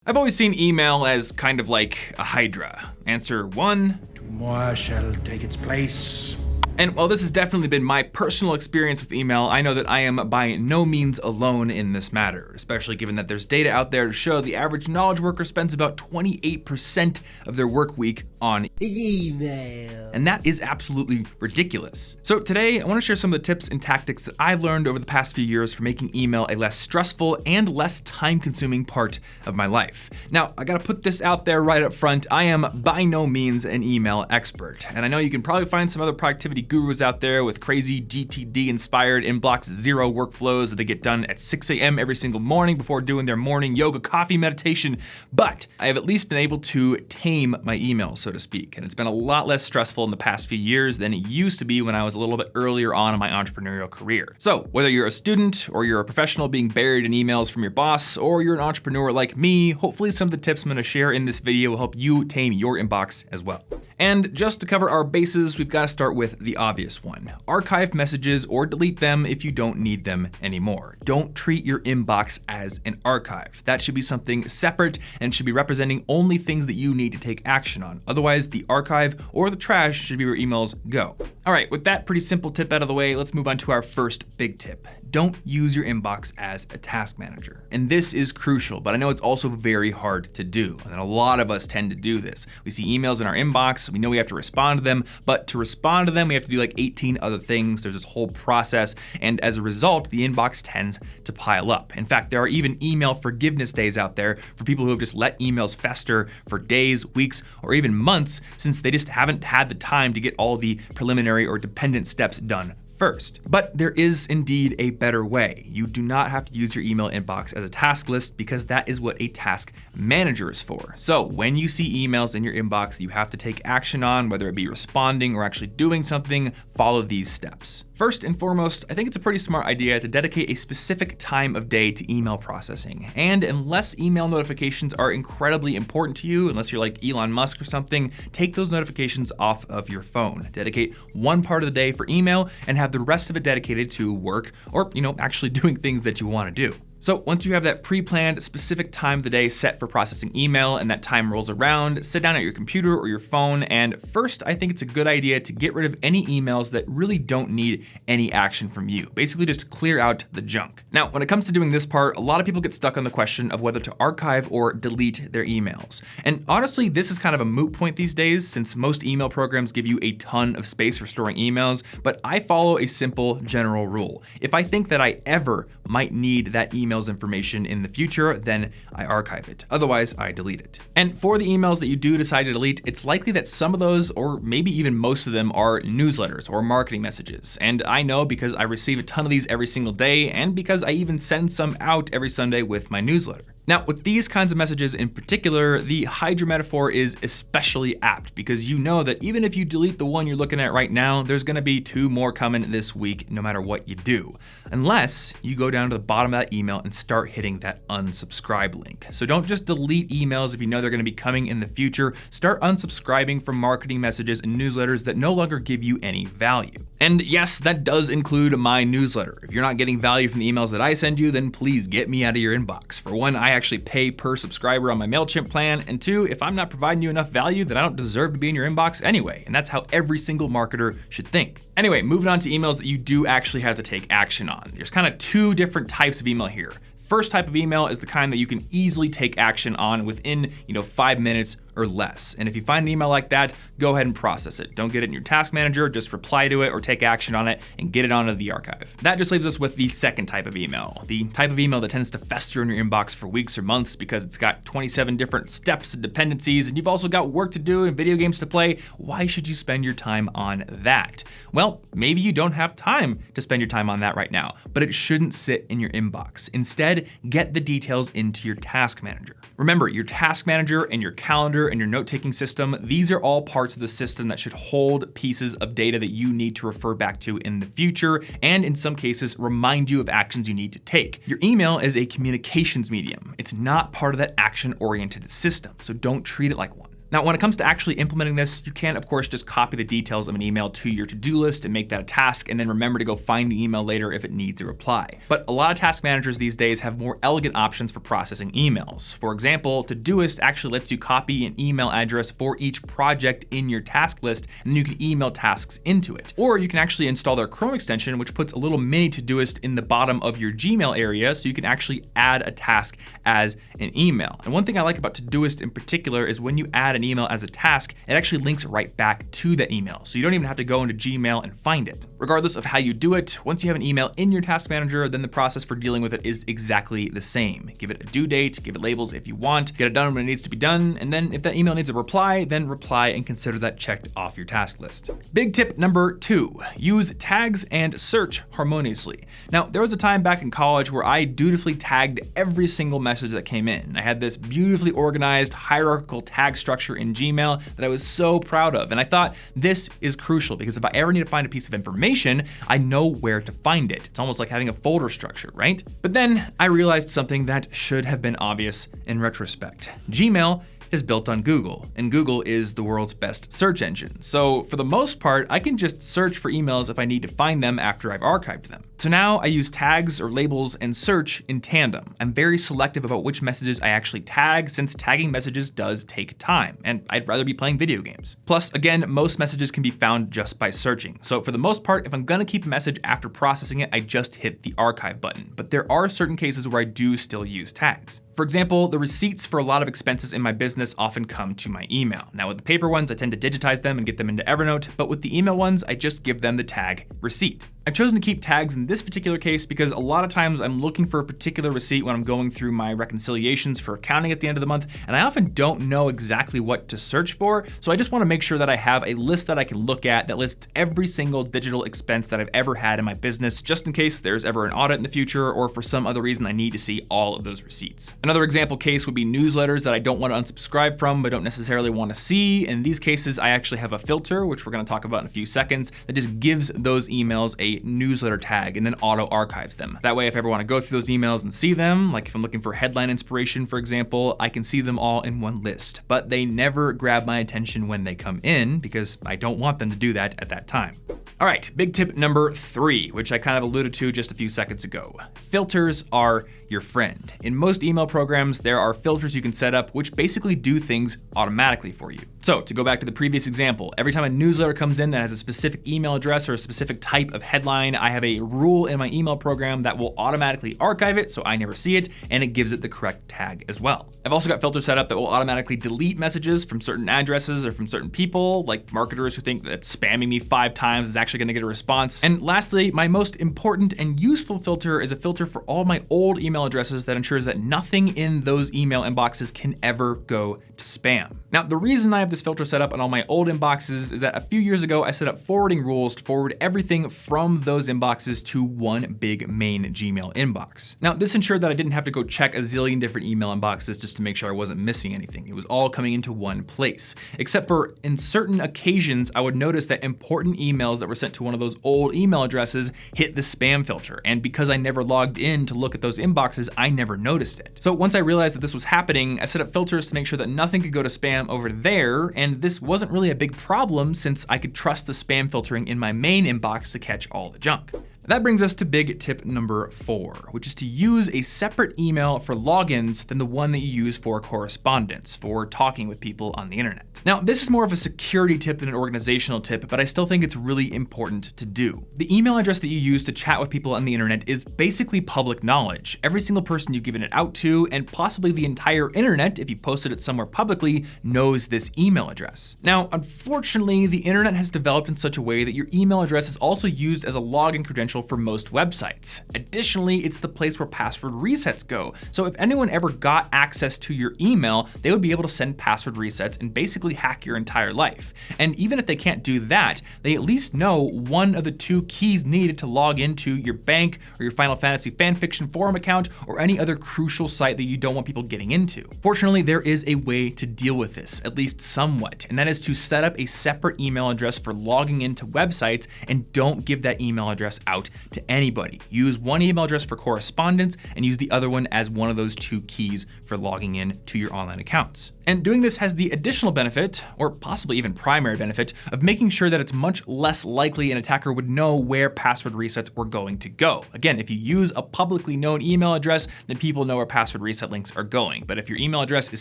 I've always seen email as kind of like a hydra. Answer one. Two more shall take its place. And while this has definitely been my personal experience with email, I know that I am by no means alone in this matter, especially given that there's data out there to show the average knowledge worker spends about 28% of their work week on email. And that is absolutely ridiculous. So today, I want to share some of the tips and tactics that I've learned over the past few years for making email a less stressful and less time-consuming part of my life. Now, I gotta put this out there right up front. I am by no means an email expert, and I know you can probably find some other productivity gurus out there with crazy GTD-inspired inbox zero workflows that they get done at 6 a.m. every single morning before doing their morning yoga coffee meditation, but I have at least been able to tame my email, so to speak, and it's been a lot less stressful in the past few years than it used to be when I was a little bit earlier on in my entrepreneurial career. So whether you're a student or you're a professional being buried in emails from your boss, or you're an entrepreneur like me, hopefully some of the tips I'm gonna share in this video will help you tame your inbox as well. And just to cover our bases, we've got to start with the obvious one. Archive messages or delete them if you don't need them anymore. Don't treat your inbox as an archive. That should be something separate and should be representing only things that you need to take action on. Otherwise, the archive or the trash should be where emails go. All right, with that pretty simple tip out of the way, let's move on to our first big tip. Don't use your inbox as a task manager. And this is crucial, but I know it's also very hard to do. And a lot of us tend to do this. We see emails in our inbox, we know we have to respond to them, but to respond to them, we have to do like 18 other things. There's this whole process, and as a result, the inbox tends to pile up. In fact, there are even email forgiveness days out there for people who have just let emails fester for days, weeks, or even months since they just haven't had the time to get all the preliminary or dependent steps done first. But there is indeed a better way. You do not have to use your email inbox as a task list because that is what a task manager is for. So when you see emails in your inbox you have to take action on, whether it be responding or actually doing something, follow these steps. First and foremost, I think it's a pretty smart idea to dedicate a specific time of day to email processing. And unless email notifications are incredibly important to you, unless you're like Elon Musk or something, take those notifications off of your phone. Dedicate one part of the day for email and have the rest of it dedicated to work or, actually doing things that you want to do. So once you have that pre-planned specific time of the day set for processing email and that time rolls around, sit down at your computer or your phone, and first I think it's a good idea to get rid of any emails that really don't need any action from you. Basically just clear out the junk. Now, when it comes to doing this part, a lot of people get stuck on the question of whether to archive or delete their emails. And honestly, this is kind of a moot point these days since most email programs give you a ton of space for storing emails, but I follow a simple general rule. If I think that I ever might need that email's information in the future, then I archive it. Otherwise, I delete it. And for the emails that you do decide to delete, it's likely that some of those, or maybe even most of them, are newsletters or marketing messages. And I know because I receive a ton of these every single day, and because I even send some out every Sunday with my newsletter. Now, with these kinds of messages in particular, the hydra metaphor is especially apt because you know that even if you delete the one you're looking at right now, there's gonna be 2 more coming this week no matter what you do. Unless you go down to the bottom of that email and start hitting that unsubscribe link. So don't just delete emails if you know they're gonna be coming in the future. Start unsubscribing from marketing messages and newsletters that no longer give you any value. And yes, that does include my newsletter. If you're not getting value from the emails that I send you, then please get me out of your inbox. For one, I actually pay per subscriber on my MailChimp plan, and 2, if I'm not providing you enough value, then I don't deserve to be in your inbox anyway, and that's how every single marketer should think. Anyway, moving on to emails that you do actually have to take action on. There's kind of 2 different types of email here. First type of email is the kind that you can easily take action on within, 5 minutes or less. And if you find an email like that, go ahead and process it. Don't get it in your task manager, just reply to it or take action on it and get it onto the archive. That just leaves us with the second type of email. The type of email that tends to fester in your inbox for weeks or months because it's got 27 different steps and dependencies, and you've also got work to do and video games to play. Why should you spend your time on that? Well, maybe you don't have time to spend your time on that right now, but it shouldn't sit in your inbox. Instead, get the details into your task manager. Remember, your task manager and your calendar and your note-taking system, these are all parts of the system that should hold pieces of data that you need to refer back to in the future, and in some cases, remind you of actions you need to take. Your email is a communications medium. It's not part of that action-oriented system, so don't treat it like one. Now, when it comes to actually implementing this, you can, of course, just copy the details of an email to your to-do list and make that a task, and then remember to go find the email later if it needs a reply. But a lot of task managers these days have more elegant options for processing emails. For example, Todoist actually lets you copy an email address for each project in your task list, and then you can email tasks into it. Or you can actually install their Chrome extension, which puts a little mini Todoist in the bottom of your Gmail area, so you can actually add a task as an email. And one thing I like about Todoist in particular is when you add an email as a task, it actually links right back to that email. So you don't even have to go into Gmail and find it. Regardless of how you do it, once you have an email in your task manager, then the process for dealing with it is exactly the same. Give it a due date, give it labels if you want, get it done when it needs to be done, and then if that email needs a reply, then reply and consider that checked off your task list. Big tip number 2, use tags and search harmoniously. Now, there was a time back in college where I dutifully tagged every single message that came in. I had this beautifully organized hierarchical tag structure in Gmail that I was so proud of. And I thought this is crucial because if I ever need to find a piece of information, I know where to find it. It's almost like having a folder structure, right? But then I realized something that should have been obvious in retrospect. Gmail is built on Google, and Google is the world's best search engine. So for the most part, I can just search for emails if I need to find them after I've archived them. So now I use tags or labels and search in tandem. I'm very selective about which messages I actually tag, since tagging messages does take time, and I'd rather be playing video games. Plus, again, most messages can be found just by searching. So for the most part, if I'm gonna keep a message after processing it, I just hit the archive button. But there are certain cases where I do still use tags. For example, the receipts for a lot of expenses in my business often come to my email. Now with the paper ones, I tend to digitize them and get them into Evernote, but with the email ones, I just give them the tag receipt. I've chosen to keep tags in this particular case because a lot of times I'm looking for a particular receipt when I'm going through my reconciliations for accounting at the end of the month, and I often don't know exactly what to search for, so I just want to make sure that I have a list that I can look at that lists every single digital expense that I've ever had in my business, just in case there's ever an audit in the future or for some other reason I need to see all of those receipts. Another example case would be newsletters that I don't want to unsubscribe from but don't necessarily want to see. In these cases, I actually have a filter, which we're going to talk about in a few seconds, that just gives those emails a newsletter tag and then auto archives them. That way, if I ever want to go through those emails and see them, like if I'm looking for headline inspiration, for example, I can see them all in one list, but they never grab my attention when they come in because I don't want them to do that at that time. All right, big tip number 3, which I kind of alluded to just a few seconds ago. Filters are your friend. In most email programs, there are filters you can set up which basically do things automatically for you. So to go back to the previous example, every time a newsletter comes in that has a specific email address or a specific type of headline, I have a rule in my email program that will automatically archive it so I never see it, and it gives it the correct tag as well. I've also got filters set up that will automatically delete messages from certain addresses or from certain people, like marketers who think that spamming me 5 times is actually gonna get a response. And lastly, my most important and useful filter is a filter for all my old email addresses that ensures that nothing in those email inboxes can ever go to spam. Now, the reason I have this filter set up on all my old inboxes is that a few years ago, I set up forwarding rules to forward everything from those inboxes to one big main Gmail inbox. Now, this ensured that I didn't have to go check a zillion different email inboxes just to make sure I wasn't missing anything. It was all coming into one place, except for in certain occasions, I would notice that important emails that were sent to one of those old email addresses hit the spam filter. And because I never logged in to look at those inboxes, I never noticed it. So once I realized that this was happening, I set up filters to make sure that nothing could go to spam over there. And this wasn't really a big problem since I could trust the spam filtering in my main inbox to catch all the junk. That brings us to big tip number 4, which is to use a separate email for logins than the one that you use for correspondence, for talking with people on the internet. Now, this is more of a security tip than an organizational tip, but I still think it's really important to do. The email address that you use to chat with people on the internet is basically public knowledge. Every single person you've given it out to, and possibly the entire internet, if you posted it somewhere publicly, knows this email address. Now, unfortunately, the internet has developed in such a way that your email address is also used as a login credential for most websites. Additionally, it's the place where password resets go. So if anyone ever got access to your email, they would be able to send password resets and basically hack your entire life. And even if they can't do that, they at least know one of the 2 keys needed to log into your bank or your Final Fantasy fanfiction forum account or any other crucial site that you don't want people getting into. Fortunately, there is a way to deal with this, at least somewhat, and that is to set up a separate email address for logging into websites and don't give that email address out out to anybody. Use one email address for correspondence and use the other one as one of those two keys for logging in to your online accounts. And doing this has the additional benefit, or possibly even primary benefit, of making sure that it's much less likely an attacker would know where password resets were going to go. Again, if you use a publicly known email address, then people know where password reset links are going. But if your email address is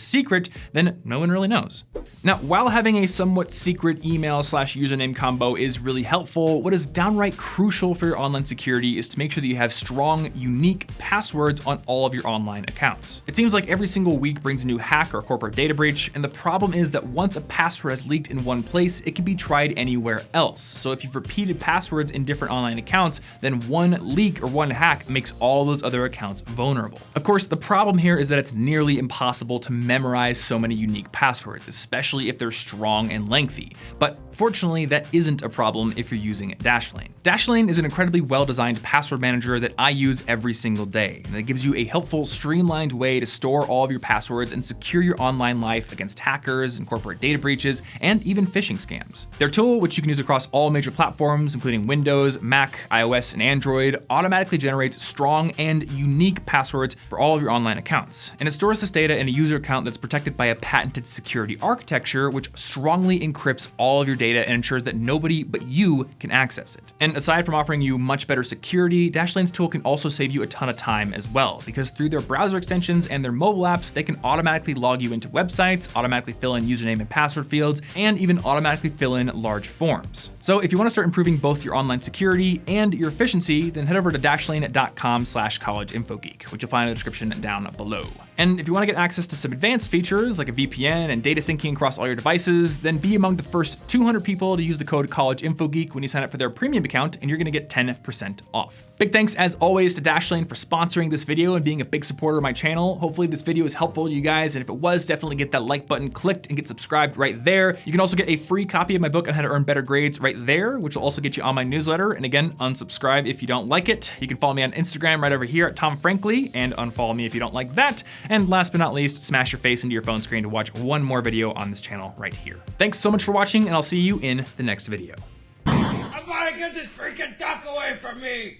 secret, then no one really knows. Now, while having a somewhat secret email/username combo is really helpful, what is downright crucial for your online security is to make sure that you have strong, unique passwords on all of your online accounts. It seems like every single week brings a new hack or corporate data breach, and the problem is that once a password has leaked in one place, it can be tried anywhere else. So if you've repeated passwords in different online accounts, then one leak or one hack makes all those other accounts vulnerable. Of course, the problem here is that it's nearly impossible to memorize so many unique passwords, especially if they're strong and lengthy. But fortunately, that isn't a problem if you're using Dashlane. Dashlane is an incredibly well-designed password manager that I use every single day, and it gives you a helpful, streamlined way to store all of your passwords and secure your online life against hackers and corporate data breaches, and even phishing scams. Their tool, which you can use across all major platforms, including Windows, Mac, iOS, and Android, automatically generates strong and unique passwords for all of your online accounts. And it stores this data in a user account that's protected by a patented security architecture, which strongly encrypts all of your data and ensures that nobody but you can access it. And aside from offering you much better security, Dashlane's tool can also save you a ton of time as well, because through their browser extensions and their mobile apps, they can automatically log you into websites, automatically fill in username and password fields, and even automatically fill in large forms. So if you want to start improving both your online security and your efficiency, then head over to dashlane.com/collegeinfogeek, which you'll find in the description down below. And if you want to get access to some advanced features like a VPN and data syncing across all your devices, then be among the first 200 people to use the code collegeinfogeek when you sign up for their premium account, and you're going to get 10% off. Big thanks as always to Dashlane for sponsoring this video and being a big supporter of my channel. Hopefully this video is helpful to you guys, and if it was, definitely get that like button clicked and get subscribed right there. You can also get a free copy of my book on how to earn better grades right there, which will also get you on my newsletter. And again, unsubscribe if you don't like it. You can follow me on Instagram right over here at Tom Frankly, and unfollow me if you don't like that. And last but not least, smash your face into your phone screen to watch one more video on this channel right here. Thanks so much for watching, and I'll see you in the next video. I'm gonna get this freaking duck away from me!